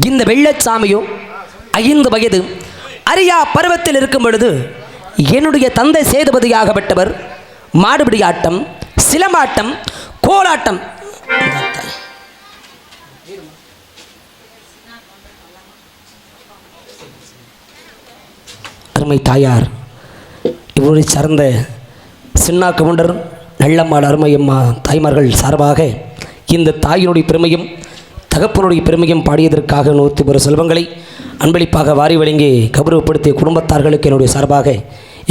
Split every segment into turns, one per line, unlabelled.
இந்த வெள்ளச்சாமியோ 5 வயது அறியா பருவத்தில் இருக்கும் பொழுது என்னுடைய தந்தை சேதுபதியாகப்பட்டவர் மாடுபிடி ஆட்டம், சிலம்பாட்டம், கோலாட்டம், அருமை தாயார் இவரை சார்ந்த சின்னா கவுண்டர், நல்லம்மாள், அருமையம்மா தாய்மார்கள் சார்பாக இந்த தாயினுடைய பெருமையும் தகப்பனுடைய பெருமையும் பாடியதற்காக 101 செல்வங்களை அன்பளிப்பாக வாரி வழங்கி கௌரவப்படுத்திய குடும்பத்தார்களுக்கு என்னுடைய சார்பாக,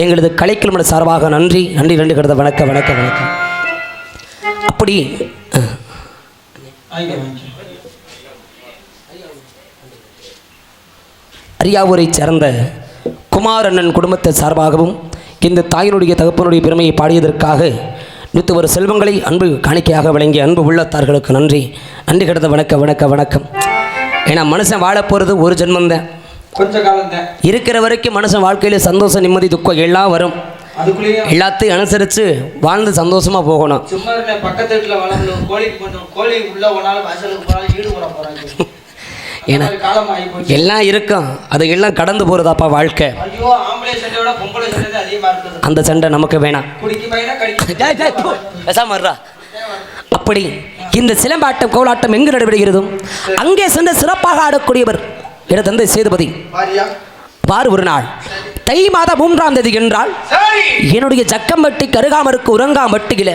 எங்களது கலைக்கிழமை சார்பாக நன்றி நன்றி நன்றி கடந்த வணக்கம் வணக்கம் வணக்கம். அப்படி அரியாவூரை சேர்ந்த குமாரண்ணன் குடும்பத்தை சார்பாகவும் இந்த தாயினுடைய தகப்பனுடைய பெருமையை பாடியதற்காக 101 செல்வங்களை அன்பு காணிக்கையாக வழங்கிய அன்பு உள்ளத்தார்களுக்கு நன்றி நன்றி கடந்த வணக்கம் வணக்கம் வணக்கம். ஏன்னா மனுஷன் வாழ போகிறது ஒரு ஜென்மந்தான், கொஞ்ச காலம் தான். இருக்கிற வரைக்கும் மனுஷன் வாழ்க்கையில் சந்தோஷம், நிம்மதி, துக்கம் எல்லாம் வரும். எல்லாத்தையும் அனுசரித்து வாழ்ந்து சந்தோஷமா போகணும். ஏன்னா எல்லாம் இருக்கும், அது எல்லாம் கடந்து போறதாப்பா வாழ்க்கை. அந்த சண்டை நமக்கு வேணாம். அப்படி இந்த சிலம்பாட்டம், கோலாட்டம் எங்கு நடைபெறுகிறதோ அங்கே சென்று சிறப்பாக ஆடக்கூடியவர் என தந்தை சேதுபதி. வார் ஒரு நாள் தை மாதம் 3ஆம் தேதி என்றால் என்னுடைய ஜக்கம்பட்டி கருகாமருக்கு உறங்காமட்டியில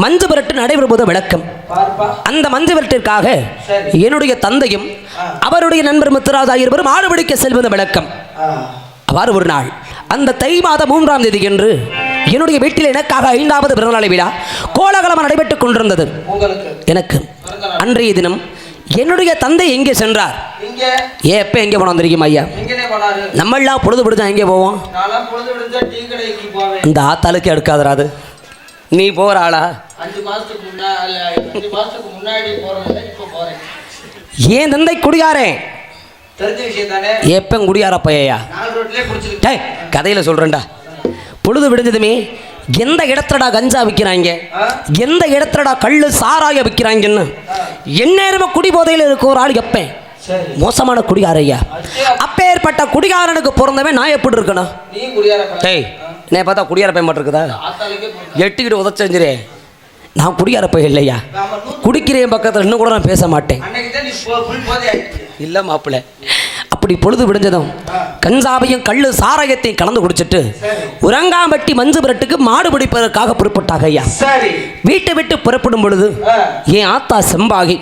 மஞ்சு விரட்டு நடைபெறுவது விளக்கம். அந்த மஞ்சு விரட்டிற்காக என்னுடைய தந்தையும் அவருடைய நண்பர் முத்துராஜா இருவரும் ஆடுபிடிக்க செல்வது விளக்கம். அவ்வாறு ஒரு நாள் அந்த தை மாதம் 3ஆம் தேதி என்று என்னுடைய வீட்டில் எனக்காக 5வது பிறந்தநாளை விழா கோலாகலமாக நடைபெற்றுக் கொண்டிருந்தது. எனக்கு அன்றைய தினம் என்னுடைய தந்தை எங்கே சென்றார்? எப்ப எங்கே போனோம் தெரியுமா ஐயா? நம்மளாம் பொழுது பிடிச்சா எங்கே போவோம்? இந்த ஆத்தாளுக்கு எடுக்காதராது. நீ போற ஆளா? ஏன் தந்தை குடியாரே? எப்ப குடியார பையா? கதையில சொல்றேன்டா. பொழுது விடுஞ்சதுமே எந்த இடத்துலடா கஞ்சா விற்கிறாங்க, எந்த இடத்துலடா கள்ளு சாராய விற்கிறாங்கன்னு எந்நேரமா குடி போதையில் இருக்க ஒரு ஆள் எப்ப மோசமான குடிகாரையா. அப்பேற்பட்ட குடிகாரனுக்கு பிறந்தவன் நான் எப்படி இருக்கணும்? என்ன பார்த்தா குடியார பையன் மட்டும் இருக்குதா? எட்டுக்கிட்டு உதச்செஞ்சிரே. நான் குடியார பையன் இல்லையா, குடிக்கிறேன் பக்கத்தில் இன்னும் கூட நான் பேச மாட்டேன். இல்லை மாப்பிள்ள. அப்படி பொழுது விடுஞ்சதும் கஞ்சாவையும் கள்ளு சாராயத்தையும் கலந்து குடிச்சிட்டு உறங்காம்பட்டி மஞ்சு விரட்டுக்கு மாடு பிடிப்பதற்காக புறப்பட்டாங்க ஐயா. வீட்டை விட்டு புறப்படும் பொழுது என் ஆத்தா செம்பாகி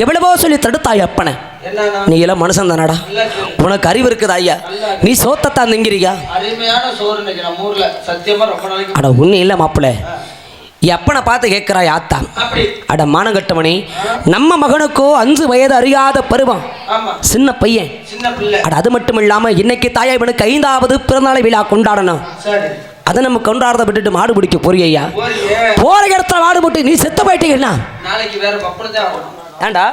எவ்வளவோ சொல்லி தடுத்தாய். அப்பனை, நீ எல்லாம் மனுஷன் தானடா, உனக்கு அறிவு இருக்குதா ஐயா? நீ சோத்தத்தான் திங்கிறியா? அட உன்னை இல்லை மாப்பிள்ள. எப்பனை பார்த்து கேட்கிறாய் ஆத்தா, அட மானகட்டமணி, நம்ம மகனுக்கோ 5 வயது அறியாத பருவம், சின்ன பையன். அட அது மட்டும் இல்லாம இன்னைக்கு தாயா இவனுக்கு 5வது பிறந்தநாளை விழா கொண்டாடணும். அதை நம்ம கொண்டாடுறத விட்டுட்டு மாடு பிடிக்க போறியா? போற இடத்துல மாடு போட்டு நீ செத்து போயிட்டீங்கன்னா ஏண்டா?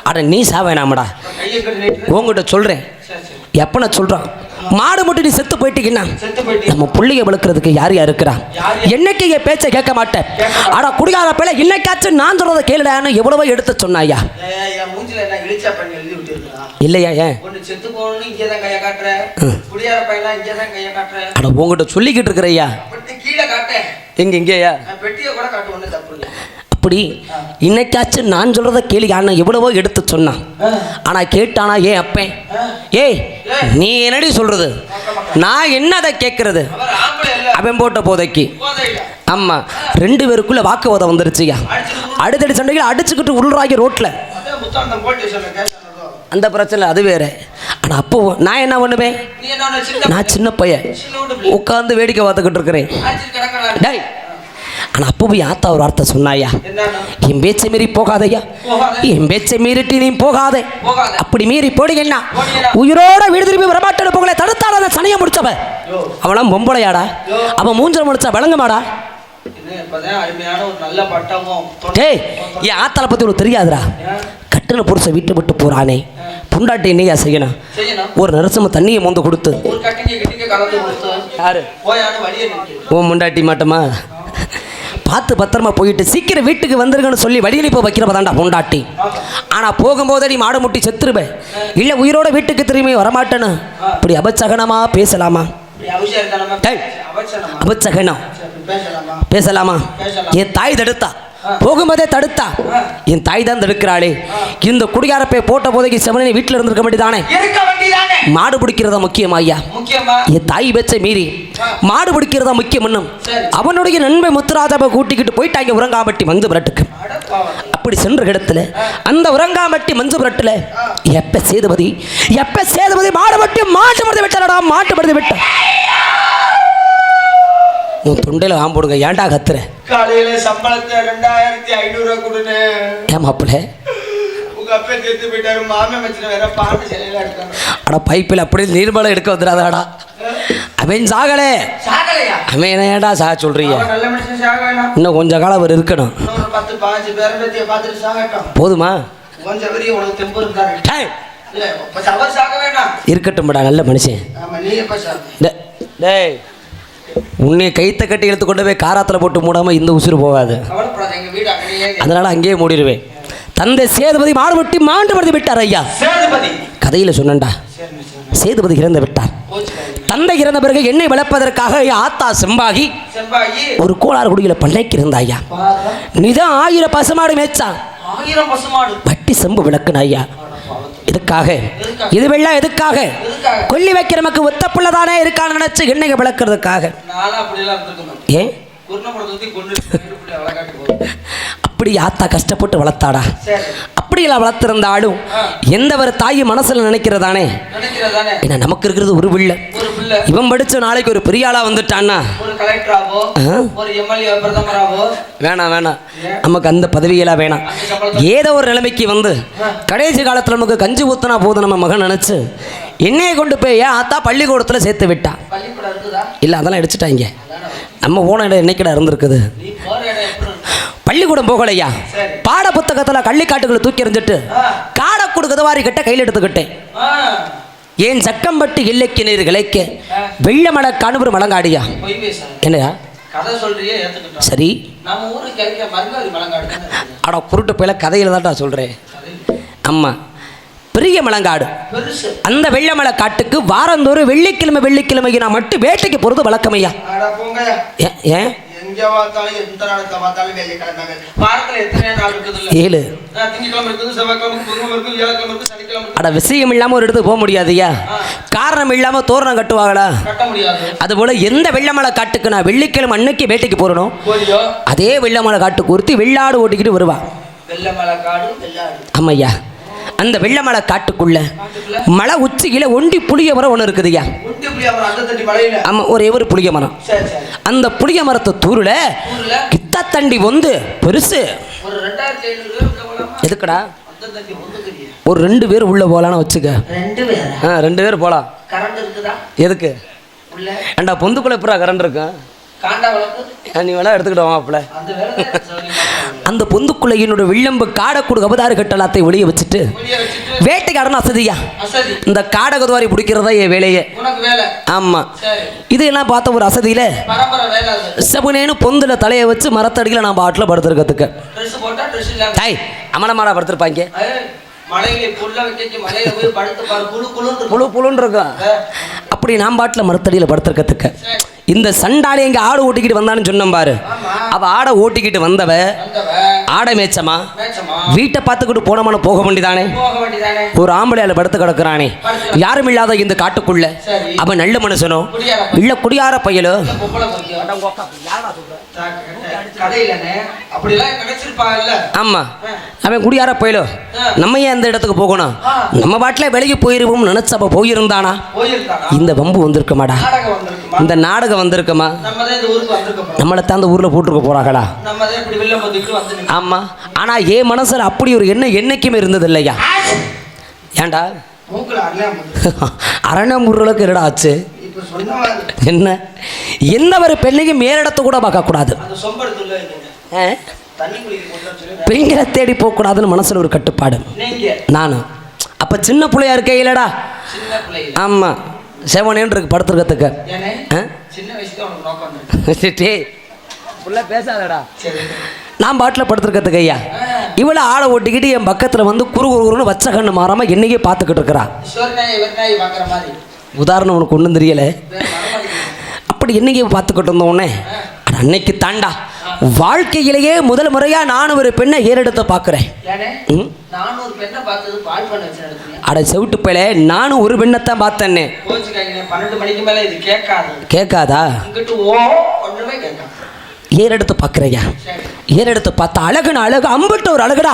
அட நீ சாவேனாமடா, உங்ககிட்ட சொல்றேன். எப்பன சொல்றான், மாடு மட்டும் நீ செத்து போயிட்டீங்கன்னா நம்ம பிள்ளைய வளர்க்கறதுக்கு யார் யார் இருக்கிறா? என்னைக்கு என் பேச்சை கேட்க மாட்டேன். ஆனா குடிகார பிள்ளை இன்னைக்காச்சும் நான் சொல்றதை கேளுடான்னு எவ்வளவோ எடுத்து சொன்னாயா? இல்லையா? ஏன் அட உங்ககிட்ட சொல்லிக்கிட்டு இருக்கிறையா? எங்க இங்கேயா? அப்படி இன்னைக்காச்சும் நான் சொல்றத கேள்வி அண்ணன் எவ்வளவோ எடுத்து சொன்னான். ஆனா கேட்டானா? ஏன் அப்பேன், ஏய் நீ என்னடி சொல்றது, நான் என்னதை கேட்கறது? அவன் போட்ட போதைக்கு ஆமா 2 பேருக்குள்ள வாக்குவாதம் வந்துருச்சுயா. அடுத்தடி சண்டைகள் அடிச்சுக்கிட்டு உள்றாகி ரோட்ல அந்த பிரச்சனை அது வேற. ஆனா அப்போ நான் என்ன பண்ணுவேன்? நான் சின்ன பையன் உட்காந்து வேடிக்கை பார்த்துக்கிட்டு இருக்கிறேன். டேய், ஆனால் அப்போ போய் ஆத்தா ஒரு வார்த்தை சொன்னாயா, என் பேச்சை மீறி போகாதையா, என் பேச்சை மீறிட்டு நீ போகாதே. அப்படி மீறி போடுங்கன்னா உயிரோட வீடு திரும்பி வரமாட்டேன்னு போகல. தடுத்தாட அந்த சனையை முடிச்சவ அவனாம் பொம்பளையாடா, அவன் மூஞ்சல் முடிச்சா விளங்குமாடா? ஏய், என் ஆத்தாளை பத்தி உனக்கு தெரியாதுடா. கட்டின புருஷ வீட்டை விட்டு போறானே, புண்டாட்டி என்னையா செய்யணும்? ஒரு நரசம தண்ணியை மோந்து கொடுத்து யாரு உன் முண்டாட்டி மாட்டோமா? பார்த்து பத்திரமா போயிட்டு சீக்கிரம் வீட்டுக்கு வந்துருங்கன்னு சொல்லி வழியில் இப்போ வைக்கிறப்ப தாண்டா பொண்டாட்டி. ஆனால் போகும்போதே நீ மாடு முட்டி செத்துருவேன், இல்லை உயிரோட வீட்டுக்கு திரும்பி வரமாட்டேன்னு இப்படி அபச்சகனமா பேசலாமா? அபச்சகனம் பேசலாமா? என் தாய் தடுத்தா, போகும்போதே தடுத்தா. என் தாய் தான் தடுக்கிறாளே. இந்த குடியாரப்பை போட்ட போதைக்கு செவனே வீட்டில் இருந்திருக்க வேண்டியதானே? மாடு பிடிக்கிறதா முக்கியமா ஐயா? என் தாய் பேச்சை மீறி மாடு பிடிக்கிறதா முக்கியம். அவனுடைய நண்பை முத்துராஜாவை கூட்டிக்கிட்டு போயிட்டாங்க உரங்காம்பட்டி மஞ்சு புரட்டுக்கு. அப்படி சென்ற இடத்துல அந்த உரங்காம்பட்டி மஞ்சு புரட்டுல எப்ப சேதுபதி மாடுபட்டி மாட்டுப்படுத்தி விட்டாரடா, மாட்டுப்படுத்தி விட்ட. உன் தொண்டையில ஆம்போடுங்க, ஏன்டா கத்துற?
காலையில சம்பளத்தை 2500 கொடுன்னு.
ஏன் மாப்பிள்ள?
உங்க அப்பா செத்து போயிட்டாரு, மாமே வச்சுட்டு வேற பாட்டு சிலையில எடுத்தாங்க.
அட பைப்பில் அப்படியே நீர்மலை எடுக்க வந்துடாதாடா. அவன் சாகலே. அவன் ஏன்டா சாக சொல்றீங்க?
நல்ல மனுஷன் சாக வேணாம்,
இன்னும் கொஞ்ச காலம் அவர் இருக்கணும்.
10-15 பேரண்டத்தை பார்த்துட்டு சாகட்டும்.
போதுமா?
கொஞ்சம் வரையும் உனக்கு தெம்பு இருந்தாரு. இல்ல அவர் சாக வேணாம், இருக்கட்டும்டா,
நல்ல மனுஷன்.
ஆமா, நீ எப்ப சாக?
டேய், உன்னை கைத்த கட்டி எடுத்து கொண்டு போய் காராத்தில் போட்டு மூடாம இந்த உசுறு போகாது. அதனால அங்கேயே மூடிடுவேன். தந்தை சேதுபதி மாடுபட்டி மாண்டுபடுத்தி விட்டார் ஐயா. கதையில சொன்னண்டா, சேதுபதி இறந்து விட்டார். தந்தை இறந்த பிறகு எண்ணெய் வளர்ப்பதற்காக ஆத்தா செம்பாகி ஒரு கோளாறு குடியில பண்ணைக்கு இருந்தா ஐயா. நிதான் 1000 பசுமாடு மேய்ச்சா.
1000 பசுமாடு
பட்டி செம்பு விளக்குன ஐயா. எதுக்காக? இது வெள்ளம் எதுக்காக? கொல்லி வைக்கிற நமக்கு ஒத்த பிள்ளைதானே இருக்கான்னு நினைச்சு எண்ணெய் விளக்குறதுக்காக. ஏன் அப்படி ஆத்தா கஷ்டப்பட்டு வளர்த்தாடா. அப்படியெல்லாம் வளர்த்திருந்தாலும் எந்த ஒரு தாய் மனசுல நினைக்கிறதானே, ஏன்னா நமக்கு இருக்கிறது ஒரு பிள்ளை. இவன் படிச்ச நாளைக்கு ஒரு பெரிய ஆளா வந்துட்டான்னா வேணாம் வேணாம், நமக்கு அந்த பதவியெல்லாம் வேணாம். ஏதோ ஒரு நிலைமைக்கு வந்து கடைசி காலத்துல நமக்கு கஞ்சி ஊத்தினா போதும் நம்ம மகன் நினைச்சு என்னையை கொண்டு போய் ஆத்தா பள்ளிக்கூடத்துல சேர்த்து விட்டா. இல்ல அதெல்லாம் அடிச்சுட்டாங்க. நம்ம போன இடம் என்னைக்கிட இருந்திருக்குது? பள்ளிக்கூடம் போகலையா, பாட புத்தகத்துல கள்ளிக்காட்டுகளை தூக்கி எறிஞ்சிட்டு காடக்கூடு கதவாரி கிட்ட கையில் எடுத்துக்கிட்டேன். ஏன் சக்கம்பட்டு இல்லைக்கு நீர் கிளைக்க வெள்ள மழை காணுபுரம் மலங்காடியா? என்னையா சரி, அட குருட்டு போயில கதையில தான் சொல்றேன். ஆமா, பெரிய மலங்காடு. அந்த வெள்ளமலை காட்டுக்கு வாரந்தோறும் வெள்ளிக்கிழமை நான் மட்டும் வேட்டைக்கு போறது வழக்கமையா. ஏன் 7 அட விஷயம் இல்லாம ஒரு இடத்துக்கு போக முடியாதுயா. காரணம் இல்லாம தோரணம் கட்டுவாங்களா? அது போல எந்த வெள்ளமலை காட்டுக்கு நான் வெள்ளிக்கிழமை அன்னைக்கு வேட்டைக்கு போறணும், அதே வெள்ளமலை காட்டுக்கு ஒருத்தி வெள்ளாடு ஓட்டிக்கிட்டு வருவா. ஆமையா, அந்த வெள்ளமலை காட்டுக்குள்ள மலை உச்சியில ஒண்டி புளிய மரம் ஒன்று இருக்குதுயா. ஆமா, ஒரே ஒரு புளிய மரம். அந்த புளிய மரத்தை தூருல கித்த தண்டி வந்து பெருசு. எதுக்குடா? ஒரு 2 பேர் உள்ள போலான்னு வச்சுக்க. 2 பேர் போலாம். எதுக்கு? ஏண்டா பொந்துக்குள்ள எப்படா கரண்ட் இருக்கு? நீ வேணா எடுத்துக்கிட்டோம். அந்த பொந்துக்குள்ள என்னோட வில்லம்பு காடக்கூடு கபதாறு கட்டலாத்தை ஒளிய வச்சுட்டு வேட்டைக்காரன் அசதியா. இந்த காடகதுவாரி பிடிக்கிறதா என் வேலையே. ஆமா, இதெல்லாம் பார்த்த ஒரு அசதியில செபுனேன்னு பொந்துல தலையை வச்சு மரத்தடியில நான் பாட்டில் படுத்துருக்கிறதுக்கு அமலமாடா படுத்திருப்பாங்க. அப்படி நான் பாட்டில் மரத்தடியில் படுத்திருக்கிறதுக்கு இந்த சண்டாளி எங்க ஆடு ஓட்டிக்கிட்டு வந்தான்னு சொன்ன பாரு. அவ ஆடை ஓட்டிக்கிட்டு வந்தவ ஆடை மேய்ச்சமா வீட்டை பார்த்துக்கிட்டு போனமான போக வேண்டிதானே. ஒரு ஆம்பளையால படுத்து கிடக்குறானே யாரும் இல்லாத இந்த காட்டுக்குள்ள. அவன் நல்ல மனுஷனோ இல்ல குடியார பையலோ? ஆமா, அவன் குடியார பையலோ. நம்ம ஏன் அந்த இடத்துக்கு போகணும்? நம்ம பாட்டில வெளியே போயிருவோம் நினைச்ச அப்ப போயிருந்தானா இந்த வம்பு வந்திருக்க மாடா, இந்த நாடகம் வந்திருக்கமா? நம்மளை தான் அந்த ஊர்ல போட்டுருக்க போறாங்களா? ஆமா, ஆனா என் மனசுல அப்படி ஒரு எண்ணம் என்னைக்குமே இருந்தது இல்லையா. ஏண்டா அரணமுறுகளுக்கு என்னடா ஆச்சு? என்ன எந்த ஒரு பெண்ணையும் மேலிடத்தை கூட பார்க்க கூடாது, பெண்களை தேடி போக கூடாதுன்னு மனசுல ஒரு கட்டுப்பாடு. நானும் அப்ப சின்ன பிள்ளையா இருக்கே இல்லடா. ஆமா, செவனேன்னு இருக்கு படுத்துருக்கிறதுக்கு. அப்படிலாம் பேசாதடா.
சரி.
நான் பாட்டில் படுத்துருக்கிறதுக்கு ஐயா இவ்வளோ ஆளை ஓட்டிக்கிட்டு என் பக்கத்தில் வந்து குறுகுறுன்னு வச்ச கண்ணு மாறாமல் என்னைக்கே பார்த்துக்கிட்டு இருக்கிறா.
பார்க்குற மாதிரி
உதாரணம் உனக்கு ஒன்றும் தெரியலை.
வரமாட்டேங்குது.
அப்படி என்னைக்கே பார்த்துக்கிட்டு இருந்தோடனே அன்னைக்கு தாண்டா வாழ்க்கையிலேயே முதல் முறையாக நான் ஒரு பெண்ணை ஏறெடுத்து பார்க்குறேன்.
ஏனே நானும் ஒரு பெண்ணை பார்த்தது பால் பண்ண வச்சு நடத்துறேன்.
அட செவிட்டு பேல நானும் ஒரு பெண்ணைத்தான் பார்த்தேன்னே.
கோச்சுக்காங்க 12 மணிக்கு மேலே இது கேட்காது.
கேட்காதா?
இங்கிட்டு ஒன்றுமே கேட்காது.
ஏறெடுத்து பார்க்குறையா? ஏறெடுத்து பார்த்தா அழகுன்னு அழகு அம்பிட்டு ஒரு அழகுடா.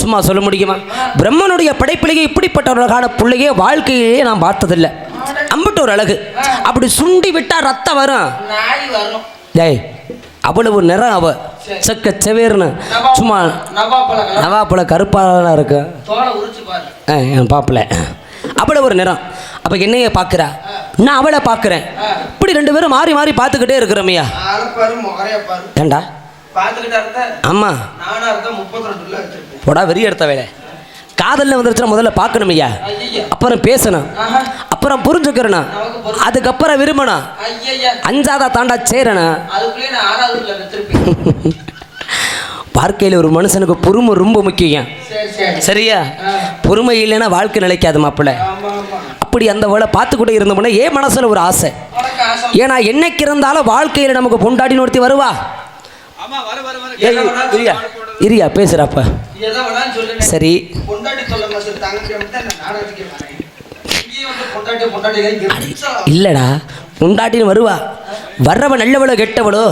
சும்மா சொல்ல முடியுமா? பிரம்மனுடைய படைப்பிலேயே இப்படிப்பட்ட ஒரு அழகான பிள்ளையே வாழ்க்கையிலேயே நான் பார்த்ததில்லை. அம்பிட்டு ஒரு அழகு. அப்படி சுண்டி விட்டா ரத்தம் வரும். டேய் அவ்வளவு நிறம் அவ செக்க செவேர்னு சும்மா நவாப்பழ கருப்பாக இருக்கு. என் பாப்பில் அவ்வளோ ஒரு நிறம். அப்போ என்னையே பார்க்குறா, நான் அவளை பார்க்குறேன். இப்படி ரெண்டு பேரும் மாறி மாறி பார்த்துக்கிட்டே இருக்கிறோமையா. ஏண்டா? ஆமாம் போடா வெறி எடுத்த வேலை. காதலில் வந்துருச்சுன்னா முதல்ல பார்க்கணும் ஐயா, அப்புறம் பேசணும், அப்புறம் புரிஞ்சுக்கிறணும், அதுக்கப்புறம் விரும்பணும், அஞ்சாதா தாண்டா சேரணும். வாழ்க்கையில் ஒரு மனுஷனுக்கு பொறுமை ரொம்ப முக்கியம். சரியா? பொறுமை இல்லைன்னா வாழ்க்கை நிலைக்காது மாப்பிள்ள. அப்படி அந்த வேலை பார்த்து கூட இருந்தோம்னா ஏன் மனசில் ஒரு ஆசை. ஏன்னா என்னைக்கு இருந்தாலும் வாழ்க்கையில் நமக்கு பொண்டாடி ஒருத்தி வருவா. இரியா பேசுறாப்ப சரி. இல்லடா பொண்டாட்டின்னு வருவா. வர்றவ நல்லவளோ கெட்டவளோ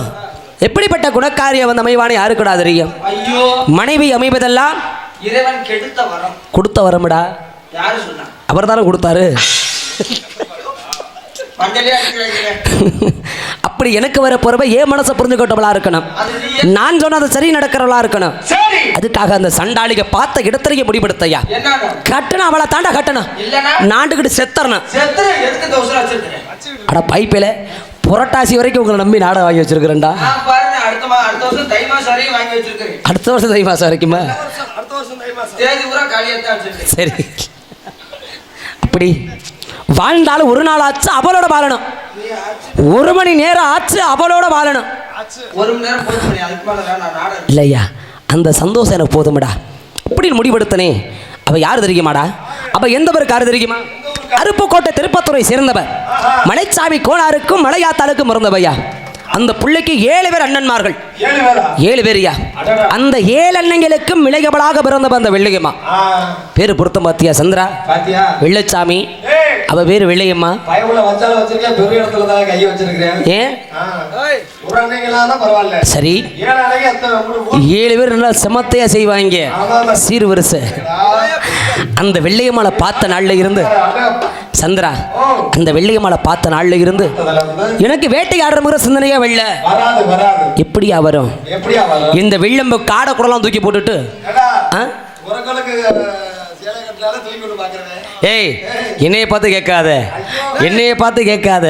எப்படிப்பட்ட குணக்காரிய வந்து அமைவானே யாருக்குடா தெரியும். மனைவி அமைவதெல்லாம்
இறைவன் கெடுத்த வரம்,
கொடுத்த வரமுடா.
யாரு சொன்னா?
அவர் தானே கொடுத்தாரு. அப்படி எனக்கு வர போறவ ஏன் மனசை புரிஞ்சுக்கிட்டவளா இருக்கணும். நான் சொன்னது சரி நடக்கிறவளா இருக்கணும். அதுக்காக அந்த சண்டாளிக பார்த்த இடத்திலேயே முடிவெடுத்தையா. கட்டணும் அவளை தாண்டா கட்டணும். நாண்டுகிட்டு செத்தரணும். அட பைப்பில புரட்டாசி வரைக்கும் உங்களை நம்பி நாடை வாங்கி வச்சிருக்கிறேன்டா. அடுத்த வருஷம் தை மாசம் வரைக்குமா? சரி. அப்படி வாழ்ந்தாலும் ஒரு நாள் ஆச்சு அவளோட வாழணும். 1 மணி நேரம் ஆச்சு அவளோட வாழணும். இல்லையா? அந்த சந்தோஷம் எனக்கு போதும்டா. அப்படின்னு முடிவெடுத்தனே. அவ யாரு தெரியுமாடா? அவ எந்த பேருக்கு யாரு தெரியுமா? அருப்புக்கோட்டை திருப்பத்துறை சேர்ந்தவர். மலைச்சாமி கோளாறுக்கும் மலையாத்தாளுக்கும் பிறந்தவையா. அந்த பிள்ளைக்கு 7 பேர் அண்ணன்மார்கள். 7 பேரியா. அந்த 7 அண்ணங்களுக்கும் இளையவளாக பிறந்தவ அந்த வெள்ளையம்மா. பேரு பொருத்தம் பாத்தியா சந்திரா? வெள்ளச்சாமி. அவ பேரு வெள்ளையம்மா. ஏன் சரி 7 பேர் நல்லா செமத்தையா செய்வாங்க சீர் வரிசை. அந்த வெள்ளையம்மாளை பார்த்த நாள்ல இருந்து சந்திரா, அந்த வெள்ளையம்மாளை பார்த்த நாள்ல இருந்து எனக்கு வேட்டையாடுற முறை சிந்தனையா வெள்ள எப்படியா வரும்? இந்த வெள்ளம்பு காடை கூடலாம் தூக்கி போட்டுட்டு ஏய் என்னைய பார்த்து கேட்காத, என்னைய பார்த்து கேட்காத.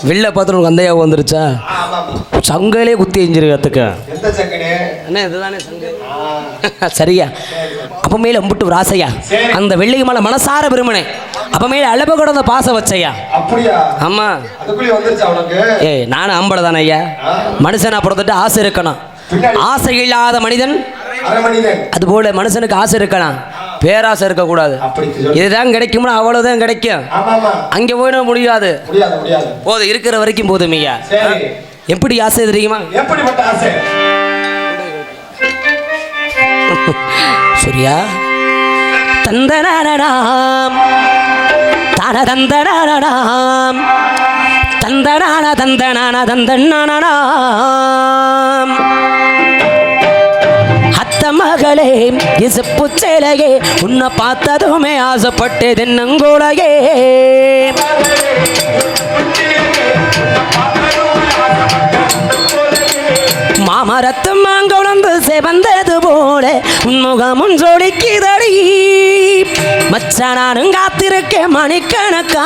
வெளில பார்த்து உனக்கு அந்த யோகம் வந்துருச்சா? சங்கையிலே குத்தி எஞ்சிருக்கிறதுக்கு என்ன இதுதானே சங்க. சரியா? அப்ப மேல அம்பிட்டு ஒரு ஆசையா. அந்த வெள்ளைக்கு மேல மனசார விரும்பினேன். அப்ப மேல அளவு கூட அந்த பாசம் வச்சையா. ஆமா ஏய் நானும் ஆம்பளை தானே ஐயா. மனுஷனா பிறந்துட்டு ஆசை இருக்கணும். ஆசை இல்லாத மனிதன் அதுபோல மனுஷனுக்கு ஆசை இருக்கலாம், பேராசை இருக்கக்கூடாது. இதுதான் கிடைக்கும்னா அவ்வளவுதான் கிடைக்கும். அங்கே போயிட முடியாது. போதும் இருக்கிற வரைக்கும் போதும் ஐயா. எப்படி ஆசை தெரியுமா? சரியா? தந்தனானாம் தான தந்தனானாம் தந்தனான தந்தனான தந்தனானாம் அத்த மகளே இசப்பு சேலையே உன்னை பார்த்ததுமே ஆசைப்பட்டது நங்கோலையே. மாமரத்து மாங்குழந்து செவந்தது போல உன்முகமும் ஜோடிக்குதடி. மச்சானும் காத்திருக்க மணிக்கணக்கா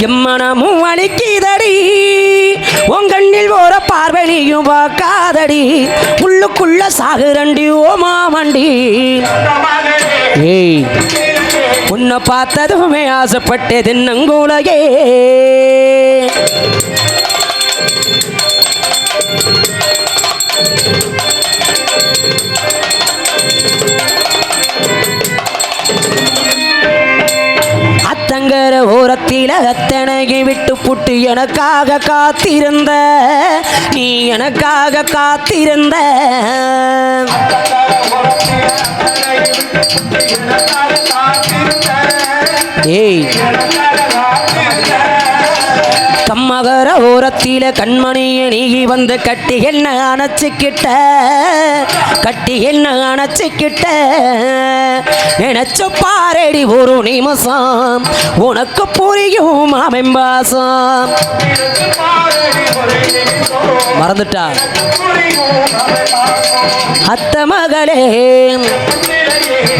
எம்மனமும் வலிக்குதடி. உங்கண்ணில் ஓர பார்வழியும் பார்க்காதடி. உள்ளுக்குள்ள சாகுரண்டி ஓ மாமண்டி. ஏய் உன்னை பார்த்ததுமே ஆசைப்பட்டது நங்கூலையே. அத்தங்கர ஓரத்தில அத்தனையை விட்டு புட்டு எனக்காக காத்திருந்த நீ எனக்காக காத்திருந்த ஏய் கம்மகர ஓரத்தில கண்மணிய நீ வந்து கட்டி என்ன அணைச்சிக்கிட்ட நினைச்சு பாரடி ஒரு நிமிஷம் உனக்கு புரியும் அமைம்பாசம் மறந்துட்டா அத்த மகளே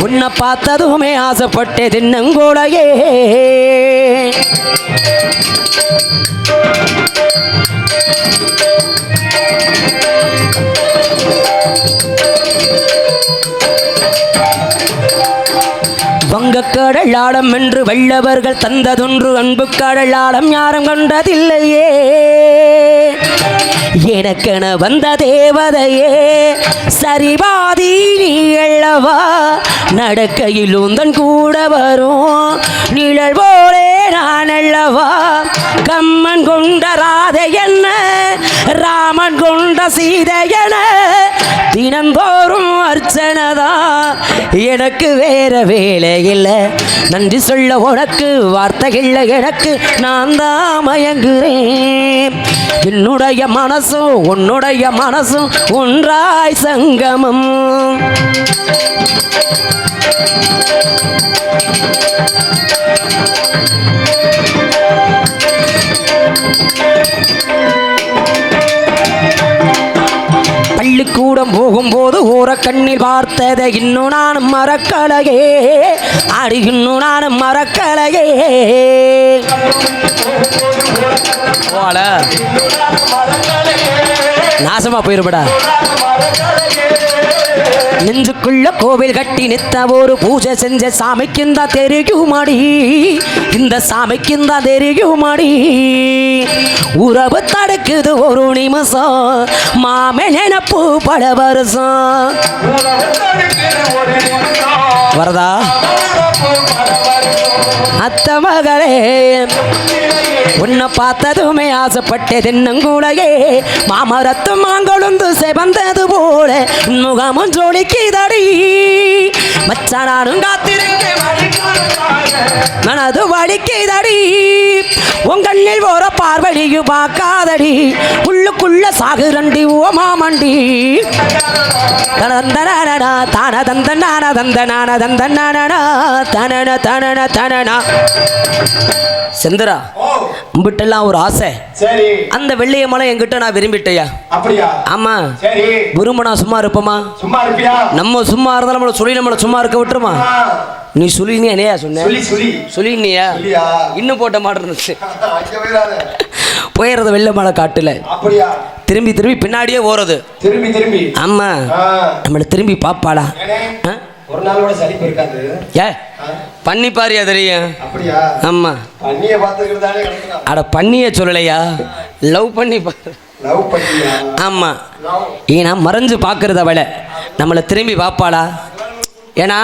உன்னை பார்த்ததுமே ஆசைப்பட்டே தின்னங்கூடையே வங்கக்கடலாடம் என்று வல்லவர்கள் தந்ததொன்று அன்பு கடலாடம் யாரும் கண்டதில்லையே எனக்கென வந்த தேவதையே சரிபாதி நீ அல்லவா நடக்கையில் உந்தன் கூட வரும் நிழல் போலே நான் அல்லவா கம்மன் கொண்ட ராதை என்ன ராமன் கொண்ட சீதை என தினந்தோறும் அர்ச்சனதா எனக்கு வேற வேலை இல்லை நன்றி சொல்ல உனக்கு வார்த்தை இல்லை எனக்கு நான் தான் மயங்குறேன் என்னுடைய மனசும் உன்னுடைய மனசும் ஒன்றாய் சங்கமம் பள்ளிக்கூடம் போகும்போது ஓர கண்ணில் பார்த்ததை இன்னும் நானும் மறக்கலையே அடி இன்னும் நானும் மறக்கலையே நாசமா போயிருப்படா நெஞ்சுக்குள்ள கோவில் கட்டி நித்த ஒரு பூஜை செஞ்ச சாமிக்குந்தா தெரியுமாடி இந்த சாமிக்குந்தா தெரியுமாடி உறவு தடுக்குது ஒரு நிமிஷம் மாமே நினப்பு பல வருஷம் வரதா அத்த மகளே உன்னை பார்த்ததுமே ஆசைப்பட்டே தின்னங்கூடையே மாமரத்து மாங்கொழுந்து செவந்தது போல முகமும் ஜோலிக்குதடி மச்சானும் காத்திருக்க மனது வலிக்குதடி உங்களில் ஒரு பார்வழியும் பார்க்காதடி உள்ளுக்குள்ள சாகுரண்டி ஓமாமண்டி தனந்தனா தான தந்தனான தந்தனான தந்தனானா தனன தனன தனனா செந்தரா உம்பிட்டெல்லாம் ஒரு ஆசை சரி அந்த வெள்ளைய மலை என்கிட்ட நான் விரும்பிட்டேயா அப்படியா ஆமா சரி விரும்பினா சும்மா இருப்போமா சும்மா இருப்பியா நம்ம சும்மா இருந்தா நம்மள சும்மா இருக்க விட்டுருமா நீ சொல்லினியா என்னையா சொன்ன சொல்லினியா இன்னும் போட்ட மாட்டேன்னு போயிடுறது வெள்ளை மலை காட்டுல அப்படியா திரும்பி திரும்பி பின்னாடியே ஓடுறது திரும்பி ஆமா நம்மள திரும்பி பாப்பாடா ஒரு நாள் கூட சலிப்பு இருக்காது ஏ பண்ணி பாரியா தெரியும் அப்படியா ஆமா பண்ணிய பாத்துக்கிறதானே அட பண்ணிய சொல்லலையா லவ் பண்ணி லவ் பண்ணியா ஆமா ஏன்னா மறைஞ்சு பாக்குறத விட நம்மள திரும்பி பாப்பாடா ஏன்னா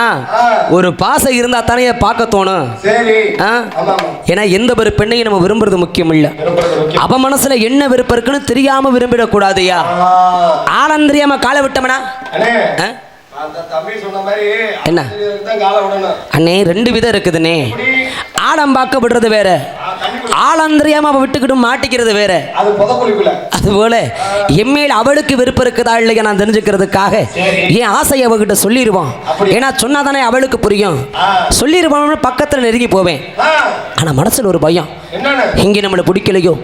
ஒரு பாசம் இருந்தா தானே பார்க்க தோணும் ஏன்னா எந்த ஒரு பெண்ணையும் நம்ம விரும்புறது முக்கியம் இல்ல அவ மனசுல என்ன விருப்பம் இருக்குன்னு தெரியாம விரும்பிடக்கூடாதுயா ஆனந்திரியாம காலை விட்டோம்னா என்ன அண்ணே ரெண்டு விதம் இருக்குதுண்ணே ஆடம் பார்க்க விடுறது வேற ஆளந்திரியாம அவ விட்டுக்கிட்டு மாட்டிக்கிறது வேற அதுபோல எம்மேல் அவளுக்கு விருப்பம் இருக்குதா இல்லையா நான் தெரிஞ்சுக்கிறதுக்காக என் ஆசையை அவகிட்ட சொல்லிடுவோம் ஏன்னா சொன்னாதானே அவளுக்கு புரியும் சொல்லிடுவோம் பக்கத்துல நெருங்கி போவேன் ஆனா மனசுல ஒரு பயம் இங்க நம்மளை பிடிக்கலையோ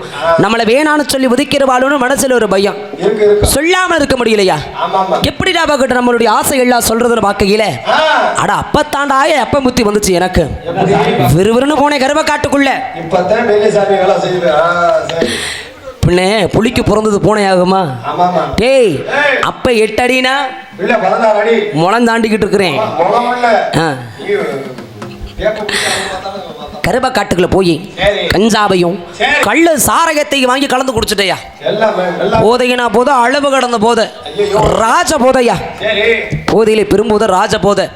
நம்மளை வேணான்னு சொல்லி உதிக்கிறவாளுன்னு மனசுல ஒரு பயம் சொல்லாமல் இருக்க முடியலையா எப்படிடா அவகிட்ட நம்மளுடைய ஆசை எல்லாம் சொல்றதுன்னு பார்க்கையில அட அப்பத்தாண்டாய அப்ப புத்தி வந்துச்சு எனக்கு விறுவிறுன்னு போனேன் கருவ காட்டுக்குள்ள பின்னே புளிக்கு பிறந்தது பூனை ஆகுமா டேய் அப்ப 8 அடினா முளம் தாண்டிக்கிட்டு இருக்கிறேன் கருவ காட்டுக்குள்ள போய் கஞ்சாவையும் கள்ளு சாராயத்தையும் வாங்கி கலந்து குடிச்சிட்டயா. போதையினா போத அளவு கடந்த போத ராஜ போதையா. போதையில பெரும்போத ராஜ போதை.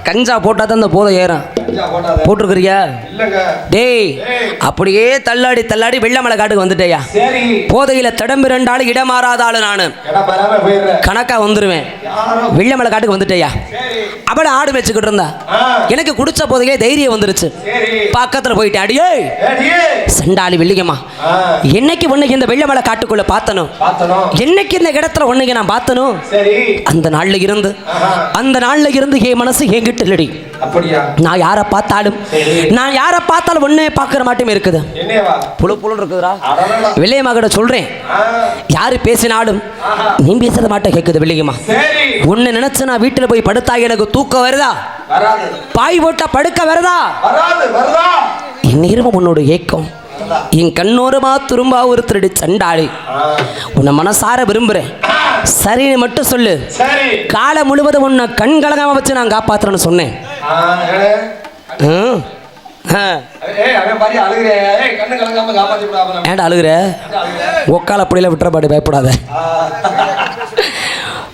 கஞ்சா போட்டா தான் அந்த போதை ஏறும். போட்டிருக்கிறியா? டேய் அப்படியே தள்ளாடி தள்ளாடி வெள்ளமலை காட்டுக்கு வந்துட்டேயா. போதையில தடம்பிரண்டாலும் இடமாறாத ஆளு நானு. கணக்கா வந்துருவேன். வெள்ளமலை காட்டுக்கு வந்துட்டேயா. அவளை ஆடு வச்சுக்கிட்டு இருந்தா எனக்கு குடிச்ச போதையிலே தைரியம் வந்துருச்சு. பக்கத்துல போயிட்டேன். அடியே சண்டாளி வெள்ளியம்மா, என்னைக்கு உன்னைக்கு இந்த வெள்ளமலை காட்டுக்குள்ள பார்த்தனும், என்னைக்கு இந்த இடத்துல உன்னைக்கு நான் பார்த்தனும், அந்த நாள்ல இருந்து என் மனசு என்கிட்ட இல்லடி. நான் யாரை பார்த்தாலும் ஒன்னே பார்க்கிற மாட்டேமே இருக்குது. புழு புழு இருக்குதுடா. வெள்ளையம்மா கிட்ட சொல்றேன், யாரு பேசினாலும் நீ பேசுற மாட்டே கேட்குது. வெள்ளையம்மா, உன்னை நினைச்சு நான் வீட்டுல போய் படுத்தா எனக்கு தூக்கம் வருதா? பாய் போட்டா படுக்க வருதா? இந்நேரம் உன்னோட ஏக்கம் என் கண்ணோரமா திரும்ப ஒரு திருடி சண்டாளி. உன்னை மனசார விரும்புறேன், சரின்னு மட்டும் சொல்லு. காலை முழுவதும் உன்னை கண் கலங்காம வச்சு நான் காப்பாத்துறேன்னு சொன்னேன். ஏன்டா அழுகுற? ஒக்கால அப்படியெல்லாம் விட்டுறப்பாடு, பயப்படாத.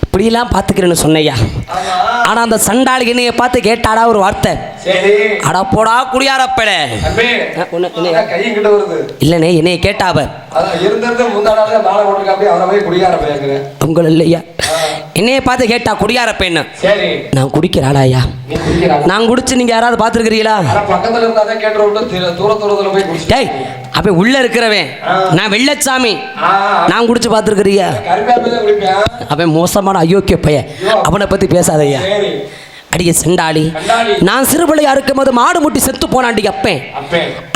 இப்படியெல்லாம் பார்த்துக்கிறேன்னு சொன்னையா. ஆனா அந்த சண்டாளி என்னைய பார்த்து கேட்டாடா ஒரு வார்த்தை, அடா போடா குடியாரப்பட. இல்லனே என்னைய கேட்டாவ உங்கள் இல்லையா, என்னைய பார்த்து கேட்டா குடியார பெண்ணு. நான் குடிக்கிறாளாயா? நான் குடிச்சு நீங்க யாராவது பார்த்துருக்கிறீங்களா? அப்ப உள்ள இருக்கிறவன் நான் வெள்ளச்சாமி, நான் குடிச்சு பார்த்துருக்கிறியா? அவன் மோசமான அயோக்கிய பையன், அவனை பத்தி பேசாதையா. அடிய செண்டாளி, நான் சிறுபிள்ளையா இருக்கும் போது மாடு முட்டி செத்து போனாண்டி அப்பேன்.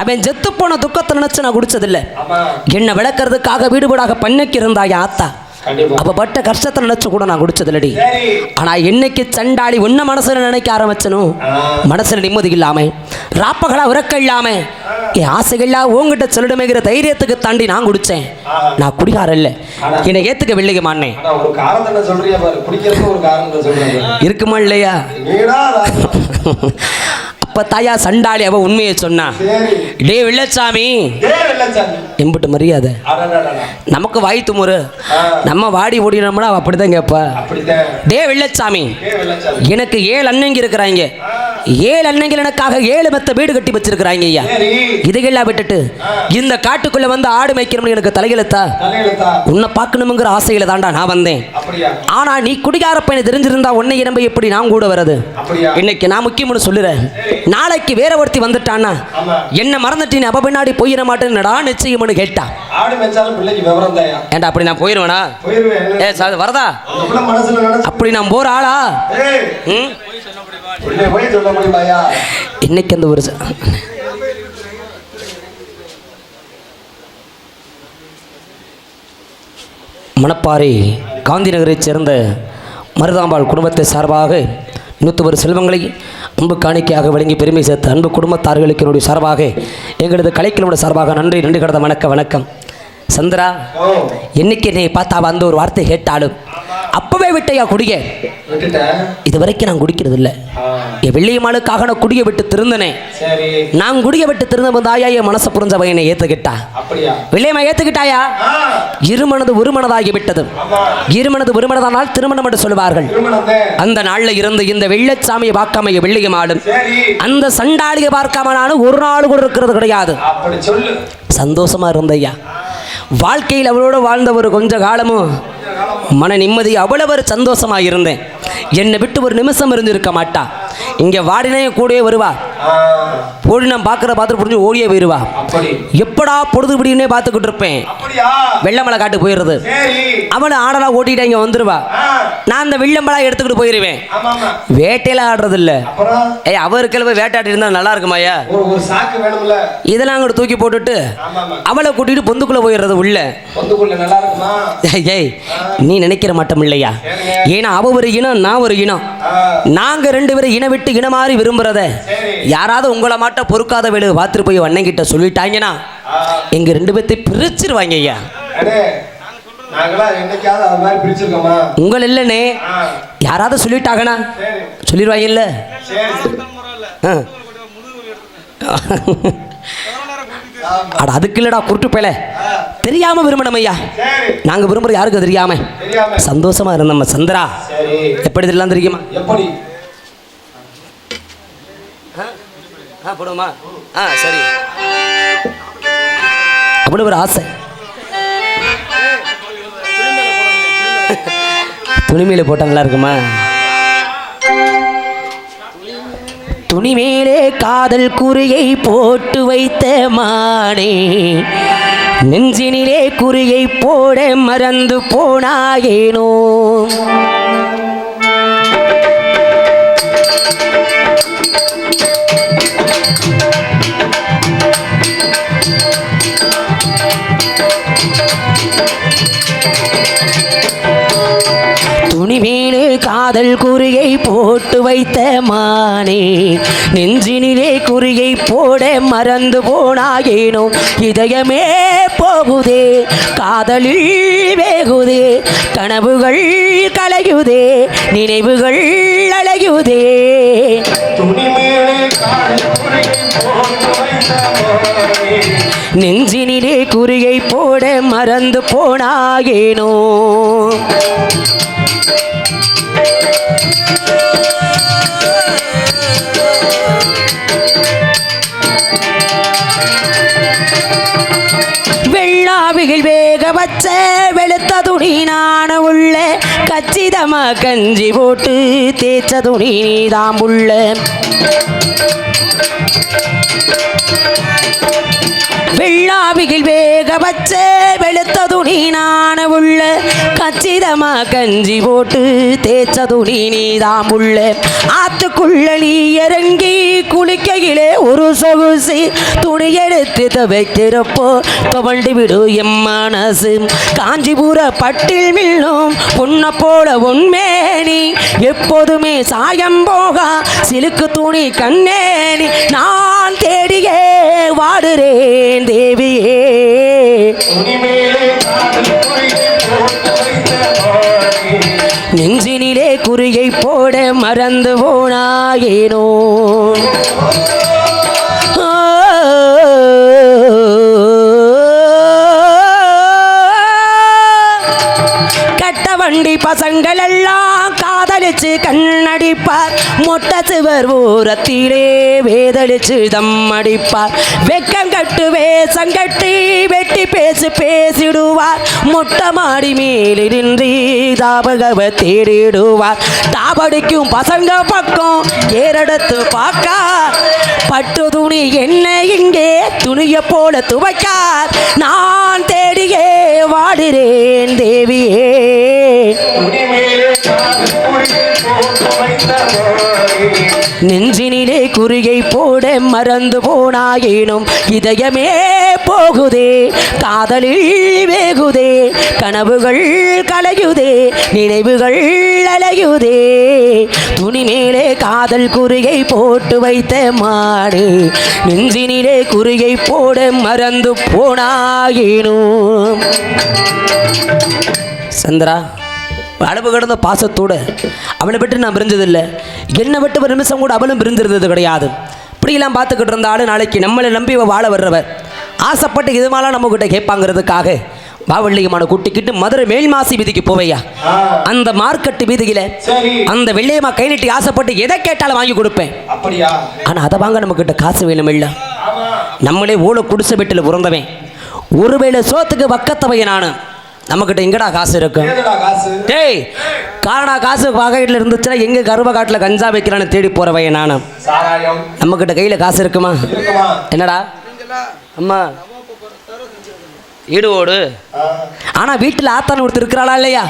அவன் செத்து போன துக்கத்தை நினைச்சு நான் குடிச்சதில்லை. என்னை விளக்குறதுக்காக வீடு வீடாக பண்ணைக்கு இருந்தாயா ஆத்தா. அப்ப பட்ட கஷ்டத்தை நினைச்சு கூட நான் குடிச்சதில்லடி. ஆனா என்னைக்கு சண்டாளி உன்ன மனசுல நினைக்க ஆரம்பிச்சனும், மனசுல நிம்மதி இல்லாம ராப்பகளா உறக்க இல்லாம என் ஆசைகள்லாம் உங்ககிட்ட சொல்லிடுமேங்கிற தைரியத்துக்கு தாண்டி நான் குடிச்சேன். நான் குடிகார இல்ல, என்னை ஏத்துக்க வெள்ளைக்கு மாட்டேன். இருக்குமா இல்லையா? அப்ப தாயா சண்டாளி அவ உண்மையை சொன்னா, டே வெள்ளச்சாமி எம்பிட்டு மரியாதை நமக்கு வாய் துமுறு, நம்ம வாடி ஓடினோம்னா அவ அப்படிதான் கேட்பா. டே வெள்ளச்சாமி, எனக்கு 7 அண்ணங்க இருக்கிறாங்க. 7 அண்ணங்கள் எனக்காக 7 மெத்த வீடு கட்டி வச்சிருக்கிறாங்க ஐயா. இதையெல்லாம் விட்டுட்டு இந்த காட்டுக்குள்ள வந்து ஆடு மேய்க்கணும்னு எனக்கு தலையெழுத்தா? உன்னை பார்க்கணுங்கிற ஆசையில தாண்டா நான் வந்தேன். ஆனா நீ குடிகார பையனை தெரிஞ்சிருந்தா உன்னை நம்ப எப்படி நான் கூட வருது? இன்னைக்கு நான் முக்கியம்னு சொல்லுறேன். நாளைக்கு வேற ஒருத்தி வந்துட்டான்னா என்ன மறந்துட்டு நீ அப்ப பின்னாடி போயிட மாட்டேன்னுடா நிச்சயம்னு கேட்டா. ஏண்டா அப்படி நான் போயிருவேனா? வரதா அப்படி நான் போற ஆளா? இன்னைக்கு அந்த ஒரு மணப்பாறை காந்தி நகரைச் சேர்ந்த மருதாம்பாள் குடும்பத்தை சார்பாக 101 செல்வங்களை அன்பு காணிக்கையாக வழங்கி பெருமை சேர்த்த அன்பு குடும்பத்தார்களுக்கு என்னுடைய சார்பாக எங்களது கலைக்கிழமை சார்பாக நன்றி கடந்த வணக்கம். சந்திரா, என்னைக்கு என்னை பார்த்தா வந்து ஒரு வார்த்தை கேட்டாலும் அப்பவே விட்டையா குடிய. இது வரைக்கும் நான் குடிக்கிறது இல்லை. என் வெள்ளியம்மாளுக்காக நான் குடிய விட்டு திருந்தனேன். நான் குடிய விட்டு திருந்த தாயா என் மனசை புரிஞ்ச பையனை ஏத்துக்கிட்டா. வெள்ளியம்மா ஏத்துக்கிட்டாயா? இருமனது ஒருமனதாகி விட்டது. இருமனது ஒருமனதானால் திருமணம் என்று சொல்வார்கள். அந்த நாள்ல இருந்து இந்த வெள்ளச்சாமியை பார்க்காம வெள்ளியம்மாளும் அந்த சண்டாளியை பார்க்காம நானும் ஒரு நாள் கூட இருக்கிறது கிடையாது. சந்தோஷமா இருந்தையா. வாழ்க்கையில் அவளோட வாழ்ந்த ஒரு கொஞ்ச காலமும் மன நிம்மதி அவ்வளவு ஒரு சந்தோஷமா இருந்தேன். என்னை விட்டு ஒரு நிமிஷம் இருந்திருக்க மாட்டா. இங்க வாடினே கூடவே வருவா. போடி நான் பார்த்து புரிஞ்சு ஓடியே போயிருவா. எப்படா பொழுது இப்படின்னே பார்த்துக்கிட்டு இருப்பேன். வெள்ளமலை காட்டு போயிடுறது. அவனை ஆடலா ஓட்டிட்டு இங்க வந்துருவா. நான் அந்த வெள்ளம்பலா எடுத்துக்கிட்டு போயிருவேன். வேட்டையில ஆடுறது இல்ல. அவருக்கு போய் வேட்டாட்டி இருந்தா நல்லா இருக்குமாயா? இதெல்லாம் அங்கிட்டு தூக்கி போட்டுட்டு அவளை கூட்டிட்டு பொந்துக்குள்ள போயிடுறது உள்ள. ஏய் நீ நினைக்கிற மாட்டோம் இல்லையா? ஏன்னா அவ ஒரு இனம், நான் ஒரு இனம். நாங்க 2 பேரும் இன விட்டு இன மாதிரி விரும்புறத யாராவது உங்களை மாட்ட பொறுக்காத வேலை பார்த்துட்டு போய் அண்ணங்கிட்ட சொல்லிட்டாங்கன்னா எங்க 2 பேர்த்தையும் பிரிச்சிருவாங்க ஐயா. உங்கள் இல்லனே யாராவது சொல்லிட்டாங்கன்னா சொல்லிடுவாங்க இல்ல? அட அதுக்கு இல்லடா குருட்டு பேல தெரியாம விரும்பணும் ஐயா. நாங்க விரும்புற யாருக்கு தெரியாம சந்தோஷமா இருந்தோம் சந்திரா. எப்படி தெரியலாம் தெரியுமா?
எப்படி
போடுமா? சரி. அப்படி ஒரு ஆசை. துணிமேல போட்டா நல்லா இருக்குமா? துணிமேலே காதல் குறியை போட்டு வைத்த மானே, நெஞ்சினிலே குறியை போட மறந்து போனாயேனோ. துணிமேலே காதல் குறியை போட்டு வைத்த மானே, நெஞ்சினிலே குறியை போட மறந்து போனாயேனோ. இதயமே போகுதே காதலில் வேகுதே, கனவுகள் கலையுதே நினைவுகள் அலையுதே. நெஞ்சினிலே குறியை போட மறந்து போனாயேனோ. வெள்ளாவிகள் வேக வச்ச வெளுத்த துணி நான உள்ள, கச்சிதமா கஞ்சி போட்டு தேய்ச்ச துணி நீதாம் உள்ள. வெள்ளாவிகள் வேக வச்ச வெளுத்த துணி நான உள்ள, கச்சிதமா கஞ்சி போட்டு தேய்ச்ச துணி நீதாம் உள்ள. ஆத்துக்குள்ள நீ இறங்கி குளிக்கையிலே ஒரு சொகுசி துணி எடுத்து துவைக்கிறப்போ துவண்டு விடு எம் மனசு. காஞ்சிபுர பட்டில் மில்லும் பொன்ன போல உண்மேனி, எப்போதுமே சாயம் போகா சிலுக்கு துணி கண்ணேனி. நான் தேடியே வாடுறேன் தேவியே. நெஞ்சினிலே குறியை போட மறந்து போனாயேனோ. வண்டி பசங்கள் எல்லாம் காதலிச்சு கண்ணடிப்பார், மொட்டை சிவர் ஊரத்திலே வேதலிச்சு தம் அடிப்பார். வெக்கம் கட்டு வேசங்கட்டி வெட்டி பேசி பேசிடுவார், மொட்டை மாடி மேலின்றி தாபகவ தேடிடுவார். தாபடிக்கும் பசங்க பக்கம் ஏறெடுத்து பார்க்க, பட்டு துணி என்ன இங்கே துணிய போல துவைக்கார். நான் தேடியே வாடுறேன் தேவியே. நெஞ்சினிலே குறியை போட மறந்து போனாயேனும், இதயமே போகுதே காதலில் வேகுதே, கனவுகள் கலையுதே நினைவுகள் அலையுதே. துணிமேலே காதல் குறியை போட்டு வைத்த மானே, நெஞ்சினிலே குறியை போட மறந்து போனாயேனும். சந்திரா, அளவு கடந்த பாசத்தோடு அவளை விட்டு நான் பிரிஞ்சதில்லை, என்னை விட்டு ஒரு நிமிஷம் கூட அவளும் பிரிஞ்சிருந்தது கிடையாது. இப்படியெல்லாம் பார்த்துக்கிட்டு இருந்தாலும் நாளைக்கு நம்மளை நம்பி வாழ வர்றவர் ஆசைப்பட்டு இதுமாலாம் நம்மக்கிட்ட கேட்பாங்கிறதுக்காக பாவள்ளியமான கூட்டிக்கிட்டு மதுரை மேல்மாசி வீதிக்கு போவையா. அந்த மார்க்கெட்டு வீதியில அந்த வெள்ளையம்மா கை நீட்டி ஆசைப்பட்டு எதை கேட்டாலும் வாங்கி கொடுப்பேன். ஆனால் அதை வாங்க நம்மக்கிட்ட காசு வேணும் இல்லை. நம்மளே ஓலை குடிசை வீட்டில் பிறந்தவன், ஒருவேளை சோத்துக்கு வக்கத்தவைய நான், நம்மக்கிட்ட எங்கடா காசு இருக்கும்? டேய், காரணா காசு பாக்கெட்டில் இருந்துச்சுன்னா எங்கே கருவ காட்டில் கஞ்சா வைக்கிறான்னு தேடி போகிறவைய நானும். நம்மக்கிட்ட கையில் காசு இருக்குமா? என்னடா அம்மா ஈடுவோடு. ஆனால் வீட்டில் ஆத்தான ஒருத்தர் இருக்கிறாளா இல்லையா?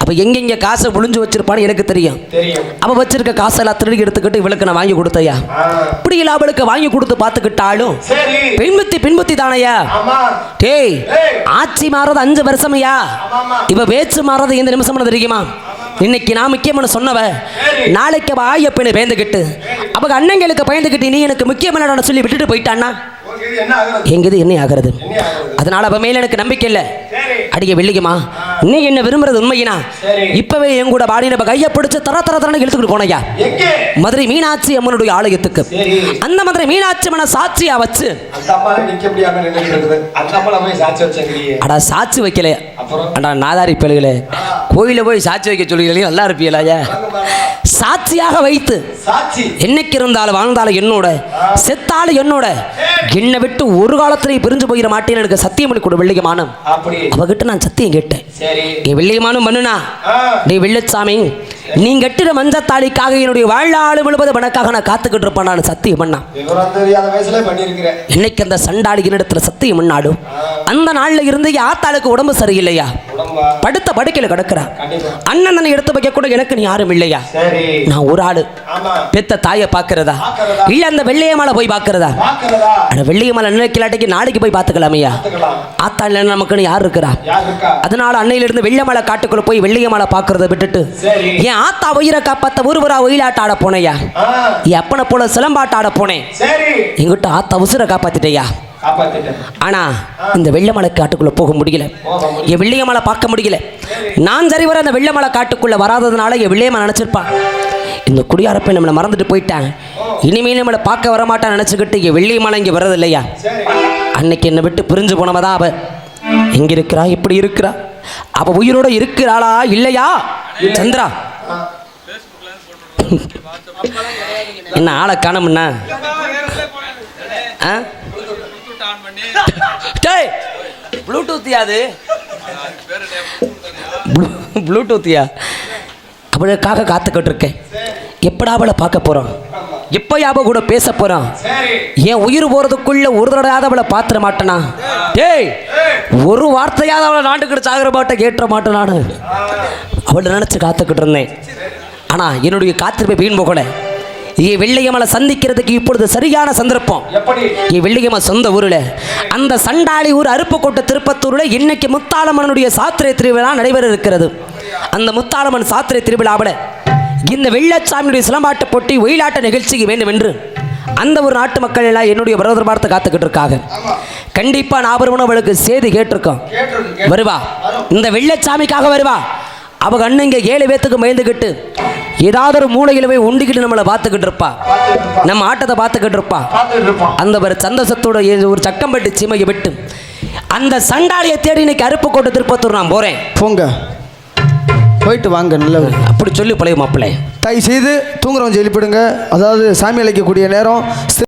அப்போ எங்கெங்கே காசை புழிஞ்சு வச்சிருப்பான்னு எனக்கு தெரியும். அவள் வச்சிருக்க காசெல்லாம் திருடி எடுத்துக்கிட்டு இவளுக்கு நான் வாங்கி கொடுத்தையா. இப்படி இல்லை அவளுக்கு வாங்கி கொடுத்து பார்த்துக்கிட்டாலும் பின்புத்தி தானையா. டேய், ஆட்சி மாறது 5 வருஷமையா, இவ பேச்சு மாறது இந்த நிமிஷம் தெரியுமா? இன்னைக்கு நான் முக்கியமான சொன்னவ நாளைக்கு அவள் ஆயப்பனை பயந்துக்கிட்டு அவங்க அண்ணங்களுக்கு பயந்துக்கிட்டு நீ எனக்கு முக்கியமான சொல்லி விட்டுட்டு போயிட்டான்னா எங்கது என்ன ஆகிறது? அதனால அவ மேல எனக்கு நம்பிக்கை இல்லை. அடிக்க வெள்ளிக்குமா நீ என்ன விரும்புறது உண்மையினா
சரி.
இப்பவே என் கூட பாடி நம்ம கையை பிடிச்சு தர இழுத்துக்கிட்டு போனையா
எங்கே
மதுரை மீனாட்சி அம்மனுடைய ஆலயத்துக்கு.
சரி.
அந்த மதுரை மீனாட்சி அம்மனை சாட்சியா வச்சு
அந்த அம்மால நிக்க முடியாம நின்னுட்டு இருக்குது. அந்த அம்மால போய் சாட்சி வச்சங்கறியே.
அடா சாட்சி வைக்கல
அப்புறம்
அடா நாதாரி பிள்ளைகளே கோயில போய் சாட்சி வைக்க சொல்லுகிறீங்க நல்லா இருப்பீங்களாயா சாட்சியாக வைத்து
சாட்சி
என்னைக்கு இருந்தாலும் வாழ்ந்தாலும் என்னோட செத்தாலும் என்னோட என்னை விட்டு ஒரு காலத்திலேயே பிரிஞ்சு போயிட மாட்டேன்னு எனக்கு சத்தியம் பண்ணி கொடு வெள்ளியமானம்.
அப்படி
அவகிட்ட நான் சத்தியம் கேட்டேன்.
சரி.
நீ வெள்ளியமானம் பண்ணுனா
ஆ.
நீ வெள்ளச்சாமி நீ கட்டிட மஞ்சத்தாளிக்காக என்னுடைய வாழ்நாள் முழுவதும் உனக்காக நான் காத்துக்கிட்டு இருப்பேன் நான் சத்தியம் பண்ணா.
விவரம் தெரியாத வயசுல பண்ணிருக்கிறேன்.
இன்னைக்கு அந்த சண்டாளி இடத்துல சத்தியம் பண்ணாடும் அந்த நாள்ல இருந்து ஆத்தாளுக்கு உடம்பு சரியில்லையா
உடம்பா
படுத்த படுக்கையில கிடக்குறா.
கண்டிப்பா.
அண்ணன் தன்னை எடுத்து வைக்க கூட எனக்கு நீ யாரும் இல்லையா.
சரி.
நான் ஒரு ஆளு
ஆமா.
பெத்த தாயை பாக்குறதா
பார்க்கறதா?
இல்ல அந்த வெள்ளையமாலை போய் பாக்குறதா.
பாக்குறதா?
அட வெள்ளியமாலை நினைக்கலாட்டிக்கு நாளைக்கு போய் பாத்துக்கலாமையா.
பாத்துக்கலாம்.
ஆத்தா இல்ல நமக்குன்னு யார் இருக்கிறா.
யார் இருக்கா?
அதனால அன்னையில இருந்து வெள்ளையமாலை காட்டுக்குள்ள போய் வெள்ளியமாலை பாக்குறத விட்டுட்டு
சரி.
என் ஆத்தா உயிரை காப்பாத்த ஒருவரா ஒயிலாட்ட ஆட போனையா.
ஆ.
என் அப்பனை போல சிலம்பாட்ட ஆட போனேன்.
சரி.
எங்கிட்ட ஆத்தா உசுரை காப்பாத்திட்டையா.
காப்பாத்திட்டேன்.
ஆனா இந்த வெள்ளமலை காட்டுக்குள்ள போக முடியல. என் வெள்ளியமலை பார்க்க முடியல. நான் சரி வர அந்த வெள்ளமலை காட்டுக்குள்ள வராததுனால என் வெள்ளையம்மா நினைச்சிருப்பான் இந்த குடியாரப்பை நம்மளை மறந்துட்டு போயிட்டான் இனிமேல் நம்மளை பார்க்க வரமாட்டான் நினைச்சுக்கிட்டு என் வெள்ளியமலை இங்கே வர்றது இல்லையா.
சரி.
அன்னைக்கு என்னை விட்டு பிரிஞ்சு போனவதான் அவ எங்க இருக்கிறா இப்படி இருக்கிறா. அவ உயிரோட இருக்கிறாளா இல்லையா சந்திரா என்ன ஆளை காணமுன்னா ப்ளூடூத்யா அது ப்ளூடூத்யா அவளுக்காக காத்துக்கிட்டு இருக்கேன். எப்படா அவளை பார்க்க போறோம் எப்போ அவ கூட பேச போறோம்.
சரி.
என் உயிர் போறதுக்குள்ள ஒரு தடவையாவது அவளை பார்த்துட மாட்டேனா. டேய் ஒரு வார்த்தையாவது அவளை நாட்டுக்கிட்டு சாகிற மாட்டை கேட்டுற மாட்டேன். நான் அவளை நினைச்சு காத்துக்கிட்டு இருந்தேன். ஆனா என்னுடைய காத்திருப்பை வீண் போகல. என் வெள்ளையமலை சந்திக்கிறதுக்கு இப்பொழுது சரியான சந்தர்ப்பம்.
எப்படி?
என் வெள்ளியம்மா சொந்த ஊர்ல அந்த சண்டாளி ஊர் அருப்புக்கோட்டை திருப்பத்தூர்ல இன்னைக்கு முத்தாளம்மனுடைய சாத்திரை திருவிழா நடைபெற இருக்கிறது. அந்த முத்தாளம்மன் சாத்திரை திருவிழாவில் இந்த வெள்ளச்சாமியுடைய சிலம்பாட்ட போட்டி ஒயிலாட்ட நிகழ்ச்சிக்கு வேண்டும் என்று அந்த ஒரு நாட்டு மக்கள் எல்லாம் என்னுடைய விரோதம் பார்த்து காத்துக்கிட்டு இருக்காங்க. கண்டிப்பா நான் அவளுக்கு செய்தி கேட்டிருக்கோம். வருவா இந்த வெள்ளச்சாமிக்காக வருவா. அவங்க அண்ணன் இங்கே 7 பேத்துக்கு மயந்துக்கிட்டு ஏதாவது ஒரு மூளையில் போய் உண்டிக்கிட்டு நம்மளை பார்த்துக்கிட்டு இருப்பா. நம்ம ஆட்டத்தை பார்த்துக்கிட்டு இருப்பா. அந்த ஒரு சந்தோஷத்தோட ஒரு சக்கம்பட்டு சீமையை விட்டு அந்த சண்டாளியை தேடி இன்னைக்கு அருப்புக்கோட்டை திருப்பத்தூர் நான் போறேன்.
போங்க போயிட்டு வாங்க. நல்லவர்
அப்படி சொல்லி பழைய மாப்பிள்ளை
தயவு செய்து தூங்குறவங்க எழுப்பிடுங்க. அதாவது சாமி அழைக்கக்கூடிய நேரம்.